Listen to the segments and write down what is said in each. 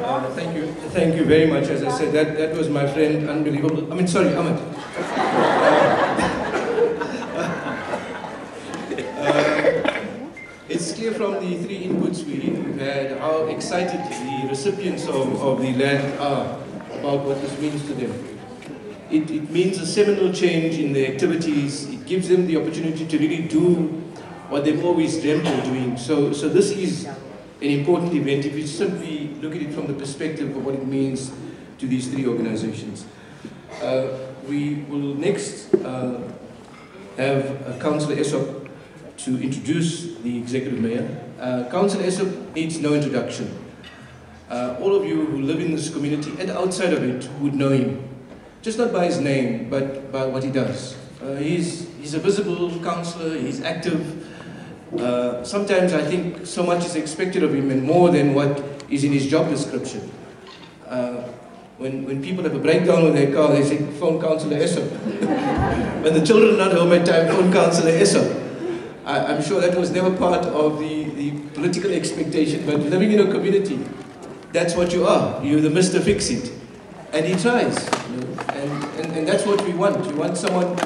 Thank you very much. As I said, that was my friend, unbelievable. I mean, sorry, Ahmed. It's clear from the three inputs we've had how excited the recipients of the land are about what this means to them. It means a seminal change in their activities. It gives them the opportunity to really do what they've always dreamt of doing. So this is an important event if you simply look at it from the perspective of what it means to these three organizations. We will next have Councillor Essop to introduce the Executive Mayor. Councillor Essop needs no introduction. All of you who live in this community and outside of it would know him, just not by his name, but by what he does. He's a visible councillor, he's active. Sometimes I think so much is expected of him and more than what is in his job description. When people have a breakdown with their car, they say, phone Councillor Essop. When the children are not home at time, phone Councillor Essop. I'm sure that was never part of the political expectation, but living in a community, that's what you are. You're the Mr. Fix-It. And he tries. You know, and that's what we want. We want someone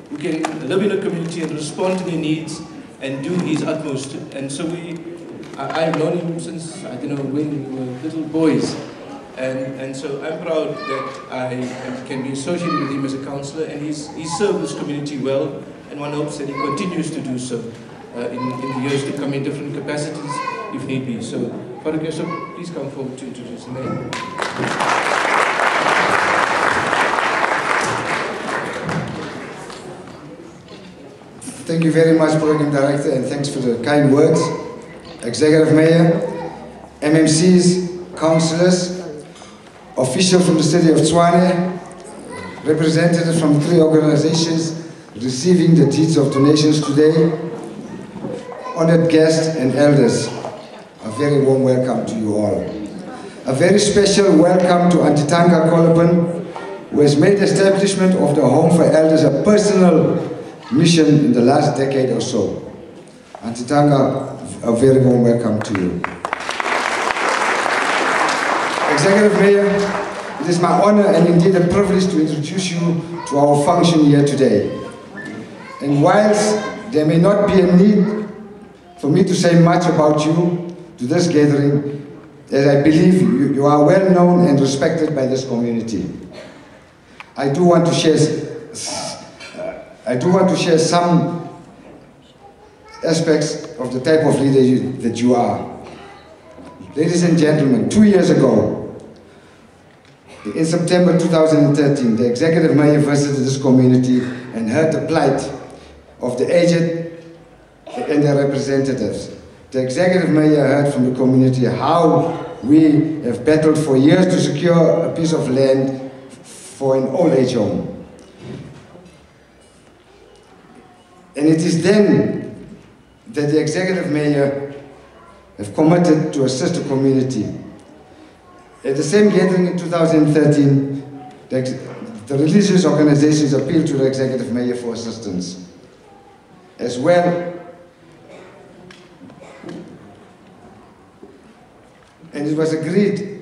who can live in a community and respond to their needs and do his utmost. And so I've known him since, I don't know, when we were little boys. And so I'm proud that I can be associated with him as a councillor, and he's served this community well, and one hopes that he continues to do so in the years to come in different capacities, if need be. So, Father Essop, please come forward to introduce the mayor. Thank you very much, Program Director, and thanks for the kind words. Executive Mayor, MMCs, councillors, officials from the city of Tshwane, representatives from 3 organizations receiving the deeds of donations today, honored guests and elders, a very warm welcome to you all. A very special welcome to Antitanga Kolopan, who has made the establishment of the Home for Elders a personal mission in the last decade or so. Antitanga, a very warm welcome to you. Executive Mayor, it is my honor and indeed a privilege to introduce you to our function here today. And whilst there may not be a need for me to say much about you to this gathering, as I believe you are well known and respected by this community, I do want to share some aspects of the type of leader that you are. Ladies and gentlemen, 2 years ago, in September 2013, the Executive Mayor visited this community and heard the plight of the aged and their representatives. The Executive Mayor heard from the community how we have battled for years to secure a piece of land for an old age home. And it is then that the Executive Mayor have committed to assist the community. At the same gathering in 2013, the religious organizations appealed to the Executive Mayor for assistance. As well, and it was agreed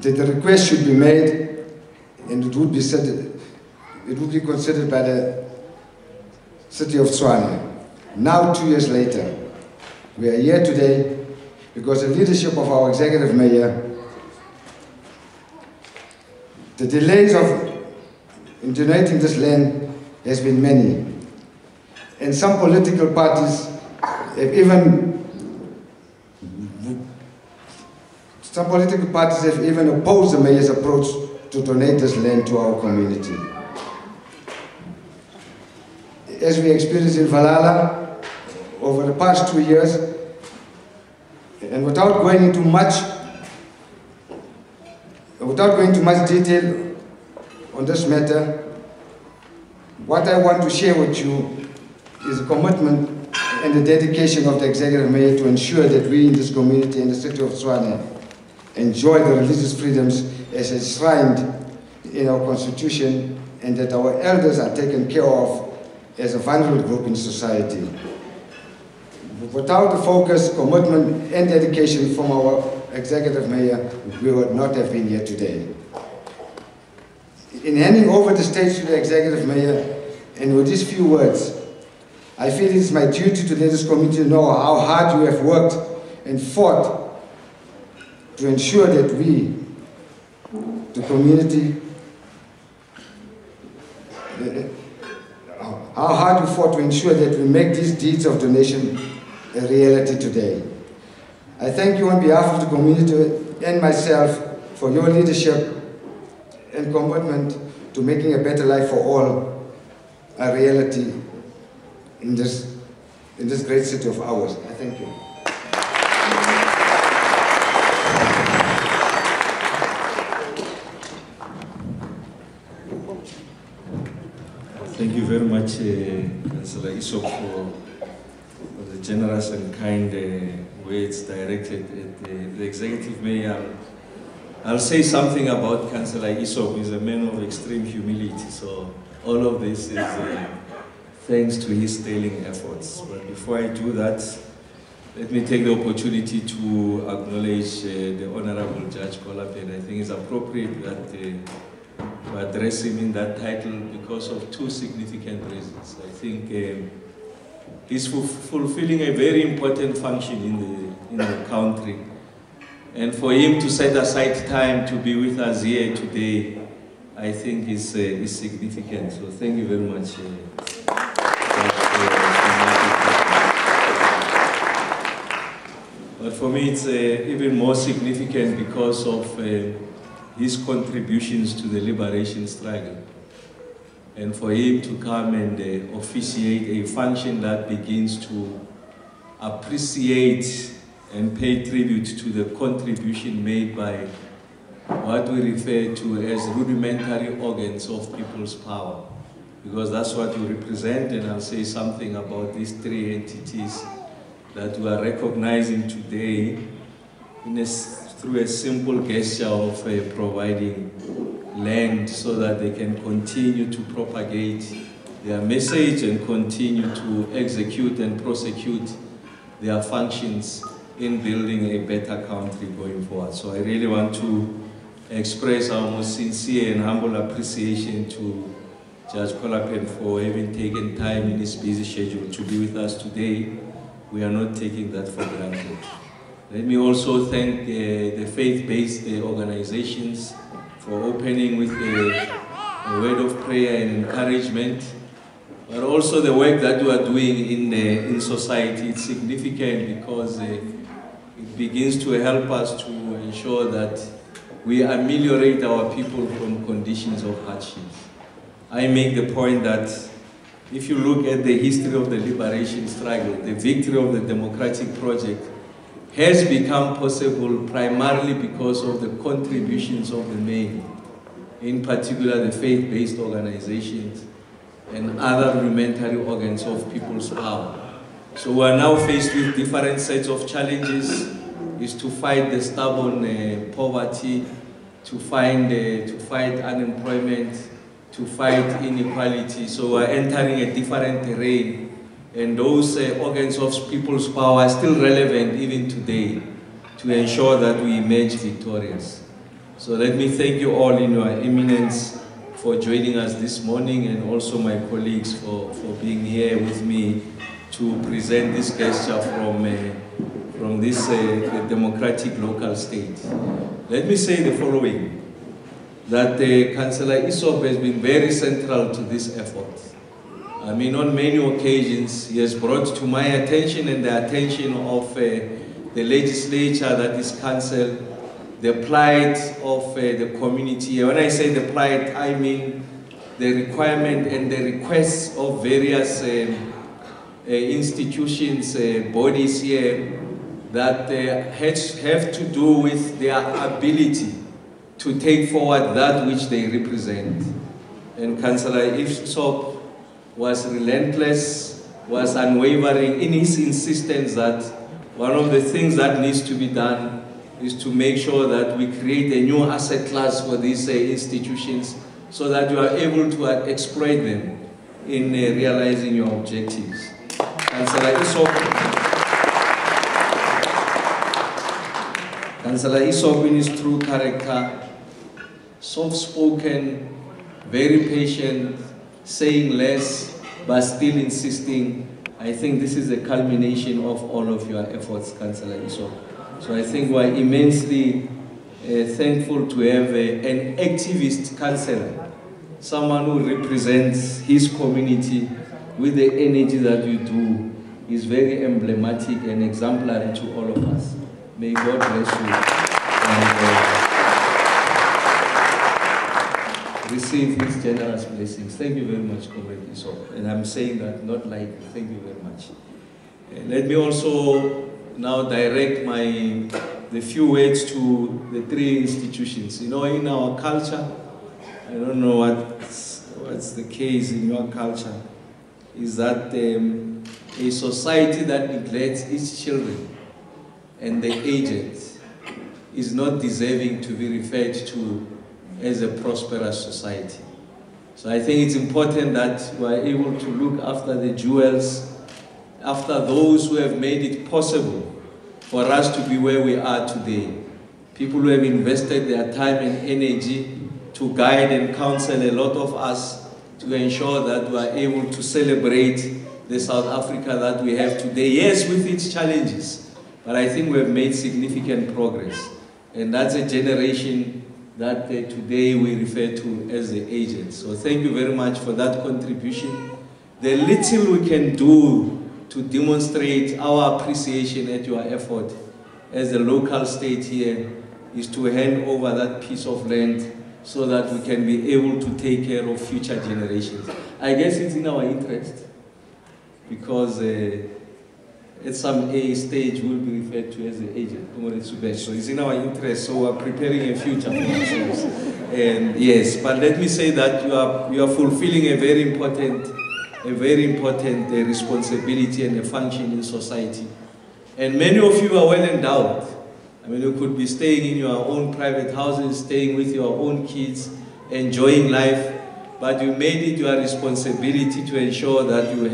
that the request should be made and it would be considered by the city of Tshwane. Now, 2 years later, we are here today because the leadership of our Executive Mayor, the delays in donating this land has been many. And some political parties have even opposed the mayor's approach to donate this land to our community. As we experienced in Valhalla over the past 2 years, and without going into much detail on this matter, what I want to share with you is a commitment and the dedication of the Executive Mayor to ensure that we in this community and the city of Tshwane enjoy the religious freedoms as enshrined in our constitution, and that our elders are taken care of as a vulnerable group in society. Without the focus, commitment and dedication from our Executive Mayor, we would not have been here today. In handing over the stage to the Executive Mayor, and with these few words, I feel it is my duty to let this community know how hard you have worked and fought to ensure that we, the community, how hard you fought to ensure that we make these deeds of donation a reality today. I thank you on behalf of the community and myself for your leadership and commitment to making a better life for all a reality in this great city of ours. I thank you. Thank you very much, Councillor Essop, for the generous and kind words directed at the Executive Mayor. I'll say something about Councillor Essop. He's a man of extreme humility, so all of this is thanks to his sterling efforts. But before I do that, let me take the opportunity to acknowledge the Honorable Judge Kolapen. I think it's appropriate that to address him in that title because of two significant reasons. I think he's fulfilling a very important function in the country. And for him to set aside time to be with us here today, I think is significant. So thank you very much. But for me, it's even more significant because of his contributions to the liberation struggle. And for him to come and officiate a function that begins to appreciate and pay tribute to the contribution made by what we refer to as rudimentary organs of people's power. Because that's what you represent, and I'll say something about these three entities that we are recognizing today through a simple gesture of providing land so that they can continue to propagate their message and continue to execute and prosecute their functions in building a better country going forward. So I really want to express our most sincere and humble appreciation to Judge Kolapen for having taken time in his busy schedule to be with us today. We are not taking that for granted. Let me also thank the faith-based organizations for opening with a word of prayer and encouragement, but also the work that we are doing in society. It's significant because it begins to help us to ensure that we ameliorate our people from conditions of hardships. I make the point that if you look at the history of the liberation struggle, the victory of the democratic project has become possible primarily because of the contributions of the many, in particular the faith-based organizations and other rudimentary organs of people's power. So we are now faced with different sets of challenges, is to fight the stubborn poverty, to fight unemployment, to fight inequality. So we're entering a different terrain, and those organs of people's power are still relevant even today to ensure that we emerge victorious. So let me thank you all in your eminence for joining us this morning, and also my colleagues for being here with me to present this gesture from this democratic local state. Let me say the following, that Councillor Essop has been very central to this effort. I mean, on many occasions, he has brought to my attention and the attention of the legislature, that is council, the plight of the community. When I say the plight, I mean the requirement and the requests of various institutions, bodies here, that have to do with their ability to take forward that which they represent. And Councillor Essop was relentless, was unwavering in his insistence that one of the things that needs to be done is to make sure that we create a new asset class for these institutions so that we are able to exploit them in realizing your objectives. Councillor Essop, Councillor Essop, in his true character, soft-spoken, very patient, saying less, but still insisting. I think this is a culmination of all of your efforts, Councillor Essop. So I think we're immensely thankful to have an activist councillor, someone who represents his community with the energy that you do, is very emblematic and exemplary to all of us. May God bless you and receive His generous blessings. Thank you very much, Comrade Essop. And I'm saying that not lightly. Thank you very much. Let me also now direct the few words to the three institutions. You know, in our culture, I don't know what's the case in your culture, is that a society that neglects its children and the aged is not deserving to be referred to as a prosperous society. So I think it's important that we are able to look after the jewels, after those who have made it possible for us to be where we are today. People who have invested their time and energy to guide and counsel a lot of us to ensure that we are able to celebrate the South Africa that we have today. Yes, with its challenges, but I think we have made significant progress. And that's a generation that today we refer to as the aged. So thank you very much for that contribution. The little we can do to demonstrate our appreciation at your effort as a local state here is to hand over that piece of land so that we can be able to take care of future generations. I guess it's in our interest, because at some stage we'll be referred to as the agent. So it's in our interest, so we're preparing a future for ourselves. And yes, but let me say that you are fulfilling a very important responsibility and a function in society. And many of you are well endowed. I mean, you could be staying in your own private houses, staying with your own kids, enjoying life, but you made it your responsibility to ensure that you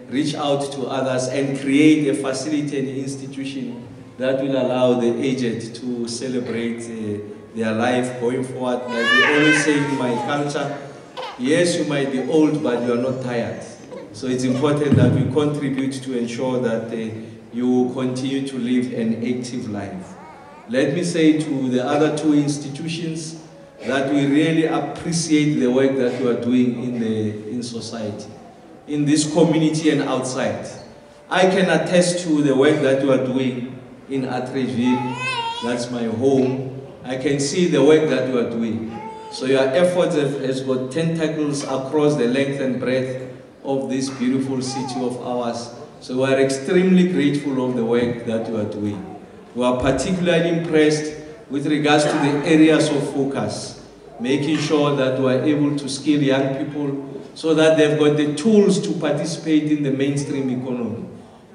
reach out to others and create a facility and institution that will allow the aged to celebrate their life going forward. Like we always say in my culture, yes, you might be old, but you are not tired. So it's important that we contribute to ensure that you continue to live an active life. Let me say to the other two institutions that we really appreciate the work that you are doing in society, in this community and outside. I can attest to the work that you are doing in Atteridgeville. That's my home. I can see the work that you are doing. So your efforts has got tentacles across the length and breadth of this beautiful city of ours. So we are extremely grateful of the work that you are doing. We are particularly impressed with regards to the areas of focus, making sure that we are able to skill young people so that they've got the tools to participate in the mainstream economy.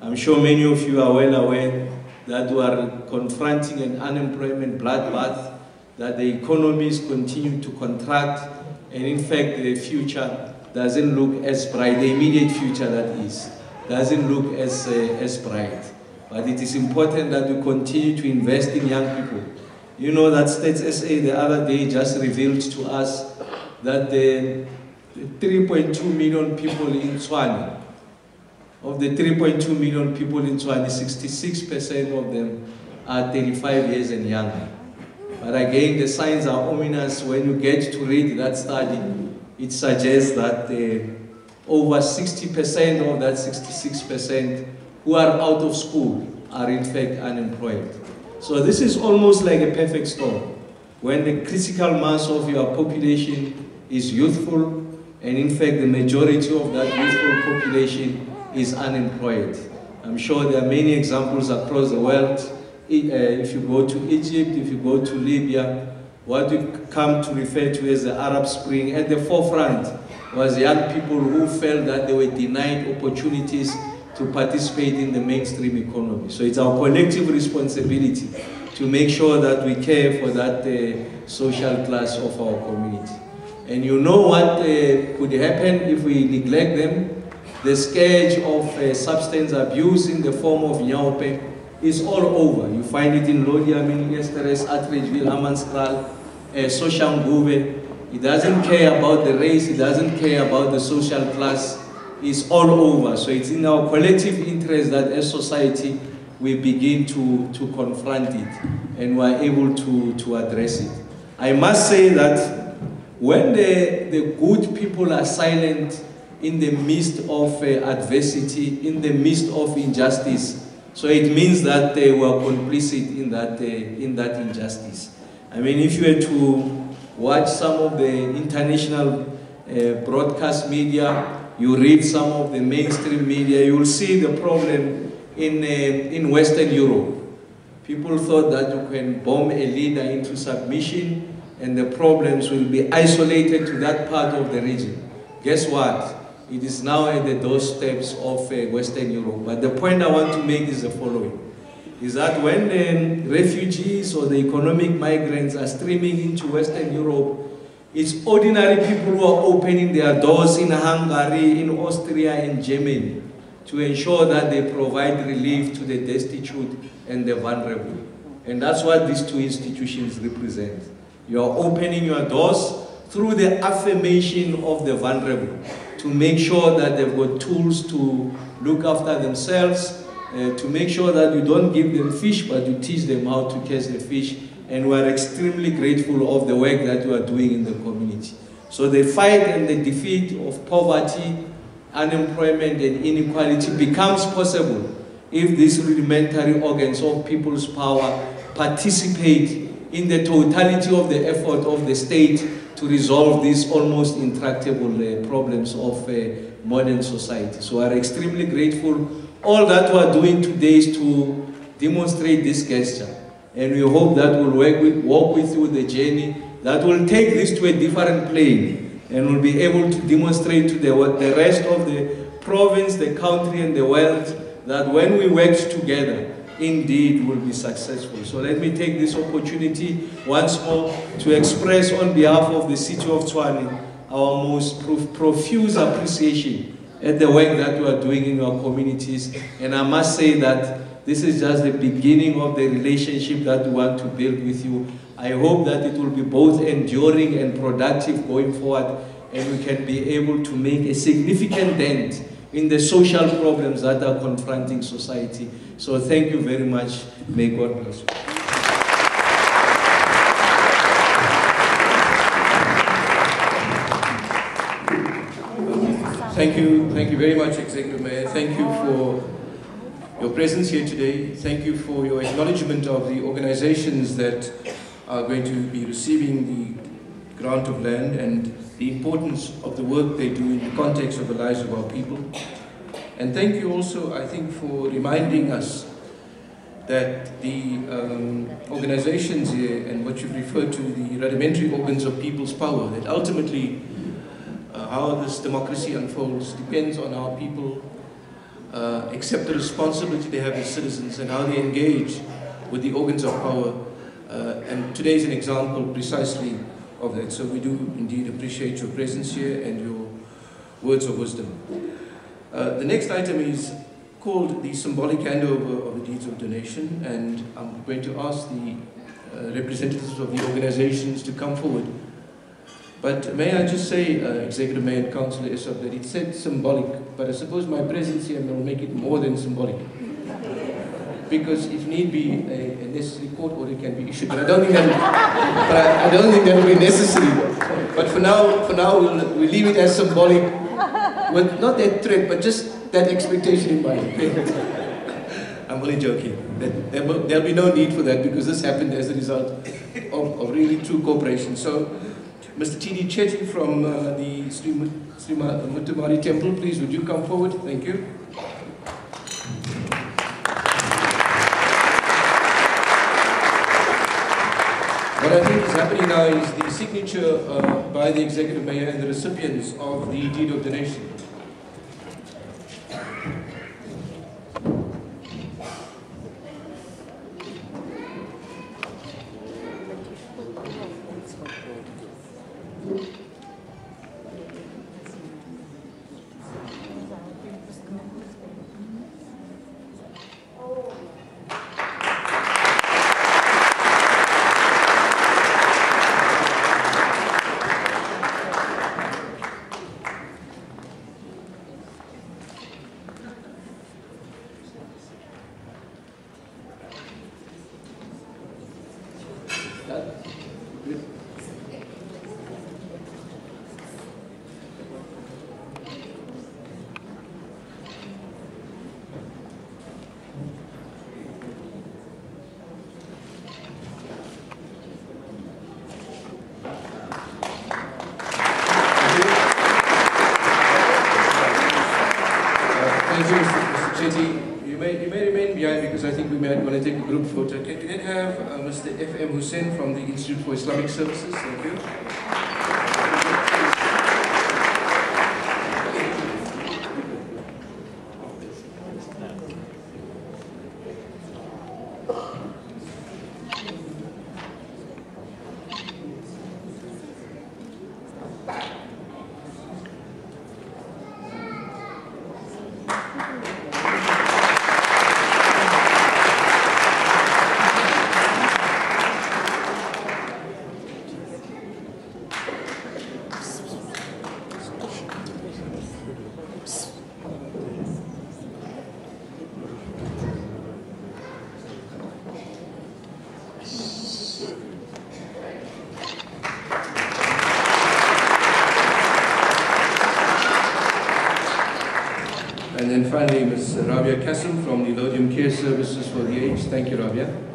I'm sure many of you are well aware that we are confronting an unemployment bloodbath, that the economies continue to contract, and in fact the future doesn't look as bright, the immediate future that is, doesn't look as bright. But it is important that we continue to invest in young people. You know that States SA the other day just revealed to us that the 3.2 million people in Tshwane, of the 3.2 million people in Tshwane, 66% of them are 35 years and younger. But again, the signs are ominous. When you get to read that study, it suggests that over 60% of that 66% who are out of school are in fact unemployed. So this is almost like a perfect storm, when the critical mass of your population is youthful, and in fact the majority of that youthful population is unemployed. I'm sure there are many examples across the world. If you go to Egypt, if you go to Libya, what we come to refer to as the Arab Spring, at the forefront was young people who felt that they were denied opportunities to participate in the mainstream economy. So it's our collective responsibility to make sure that we care for that social class of our community. And you know what could happen if we neglect them? The scourge of substance abuse in the form of nyaope is all over. You find it in Lodiamin, Esteres, Atteridgeville, Hammanskraal, Soshanguve. It doesn't care about the race, it doesn't care about the social class. It's all over. So it's in our collective interest that as society we begin to confront it and we are able to address it. I must say that when the good people are silent in the midst of adversity, in the midst of injustice, so it means that they were complicit in that injustice. I mean, if you were to watch some of the international broadcast media, you read some of the mainstream media, you will see the problem in Western Europe. People thought that you can bomb a leader into submission and the problems will be isolated to that part of the region. Guess what? It is now at the doorsteps of Western Europe. But the point I want to make is the following. Is that when the refugees or the economic migrants are streaming into Western Europe, it's ordinary people who are opening their doors in Hungary, in Austria, in Germany to ensure that they provide relief to the destitute and the vulnerable. And that's what these two institutions represent. You are opening your doors through the affirmation of the vulnerable to make sure that they've got tools to look after themselves, to make sure that you don't give them fish, but you teach them how to catch the fish. And we are extremely grateful of the work that you are doing in the community. So the fight and the defeat of poverty, unemployment, and inequality becomes possible if these rudimentary organs of people's power participate in the totality of the effort of the state to resolve these almost intractable problems of modern society. So we are extremely grateful. All that we are doing today is to demonstrate this gesture. And we hope that we'll walk with you the journey that will take this to a different plane and will be able to demonstrate to the rest of the province, the country, and the world that when we work together, indeed we'll be successful. So let me take this opportunity once more to express on behalf of the city of Tshwane our most profuse appreciation at the work that we are doing in our communities. And I must say that this is just the beginning of the relationship that we want to build with you. I hope that it will be both enduring and productive going forward, and we can be able to make a significant dent in the social problems that are confronting society. So thank you very much. May God bless you. Thank you very much, Executive Mayor. Thank you for your presence here today. Thank you for your acknowledgement of the organizations that are going to be receiving the grant of land and the importance of the work they do in the context of the lives of our people. And thank you also, I think, for reminding us that the organizations here and what you've referred to, the rudimentary organs of people's power, that ultimately how this democracy unfolds depends on how people accept the responsibility they have as citizens and how they engage with the organs of power. And today is an example precisely of that. So we do indeed appreciate your presence here and your words of wisdom. The next item is called the symbolic handover of the deeds of donation, and I'm going to ask the representatives of the organizations to come forward. But may I just say, Executive Mayor and Councillor Essop, that it said symbolic, but I suppose my presence here will make it more than symbolic. Because if need be, a necessary court order can be issued. But I don't think that will be necessary. But for now we'll leave it as symbolic, with not that threat, but just that expectation in mind. I'm only joking. There'll be no need for that, because this happened as a result of really true cooperation. So, Mr. T.D. Chetty from the Sri Mutumari Temple, please, would you come forward? Thank you. What I think is happening now is the signature by the Executive Mayor and the recipients of the deed of donation. Thank you, Mr. Chetty. You may remain behind because I think we might want to take a group photo. Can we then have Mr. F.M. Hussain from the Institute for Islamic Services? Thank you. And then finally, Ms. Rabia Kassim from the Lodium Care Services for the Aged. Thank you, Rabia.